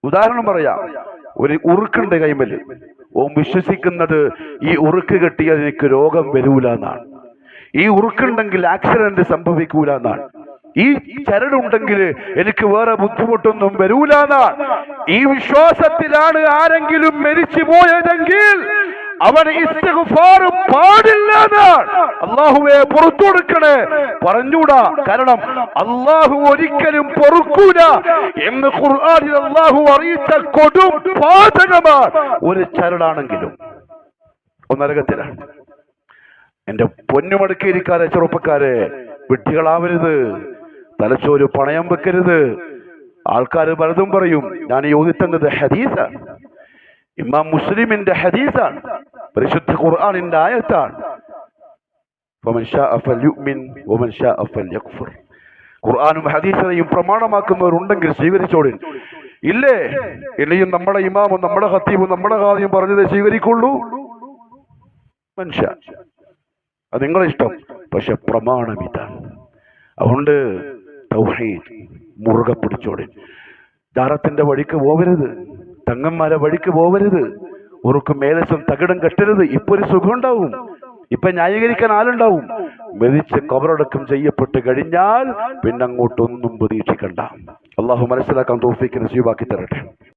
ഉദാഹരണം പറയാം. ഒരു ഉറുക്കുണ്ട് കൈമല്. ഓൻ വിശ്വസിക്കുന്നത് ഈ ഉറുക്ക് കെട്ടിയാൽ എനിക്ക് രോഗം വരൂല എന്നാണ്. ഈ ഉറുക്കുണ്ടെങ്കിൽ ആക്സിഡന്റ് സംഭവിക്കൂല എന്നാണ്. ഈ ചരടുണ്ടെങ്കിൽ എനിക്ക് വേറെ ബുദ്ധിമുട്ടൊന്നും വരൂല എന്നാണ്. ഈ വിശ്വാസത്തിലാണ് ആരെങ്കിലും മരിച്ചു പോയതെങ്കിൽ അവന് ഇസ്തിഗ്ഫാർ പാടില്ല എന്നാണ്. അല്ലാഹുവേ പുറത്തു കൊടുക്കണേ പറഞ്ഞൂടാ. കാരണം അല്ലാഹു ഒരിക്കലും പൊറുക്കൂല എന്ന് ഖുർആനിൽ അല്ലാഹു അറിയിച്ച കൊടും പാതകമാണ് ഒരു ചരടാണെങ്കിലും. നരകത്തിലാണ്. എന്റെ പൊന്നുമടക്കിയിരിക്കാരെ ചെറുപ്പക്കാരെ, വിഡ്ഢികളാവരുത്, തലച്ചോര് പണയം വെക്കരുത്. ആൾക്കാർ പലതും പറയും. ഞാൻ യോജിക്കുന്നത് ഹദീസാണ്, ഇമാം മുസ്ലിമിന്റെ ഹദീസാണ്, പരിശുദ്ധ ഖുർആനിന്റെ ആയത്താണ്. ഫമൻ ശാഅ ഫൽയുമിൻ വമൻ ശാഅ ഫൽയക്ഫുർ. ഖുർആനും ഹദീസിനെയും പ്രമാണമാക്കുന്നവരുണ്ടെങ്കിൽ സ്വീകരിച്ചോളിൻ. ഇല്ലേ, ഇനിയും നമ്മുടെ ഇമാമും നമ്മുടെ ഖത്തീബും നമ്മുടെ ഖാദിയും പറഞ്ഞതേ സ്വീകരിക്കുള്ളൂ. മനുഷ്യ അത് നിങ്ങളെ ഇഷ്ടം, പക്ഷെ പ്രമാണം ഇതാണ്. അതുകൊണ്ട് തൗഹീദ് മുറുകെ പിടിച്ചോളിൻ. ജാറത്തിന്റെ വഴിക്ക് പോവരുത്, തങ്ങന്മാരെ വഴിക്ക് പോവരുത്, ഉറുക്കും മേലസും തകിടം കെട്ടരുത്. ഇപ്പൊ ഒരു സുഖം ഉണ്ടാവും, ഇപ്പൊ ന്യായീകരിക്കാൻ ആളുണ്ടാവും. മരിച്ച് കബറടക്കം ചെയ്യപ്പെട്ട് കഴിഞ്ഞാൽ പിന്നെ അങ്ങോട്ടൊന്നും പ്രതീക്ഷിക്കണ്ട. അള്ളാഹു മനസ്സിലാക്കാൻ തൗഫീഖ് നസീബാക്കി തരട്ടെ.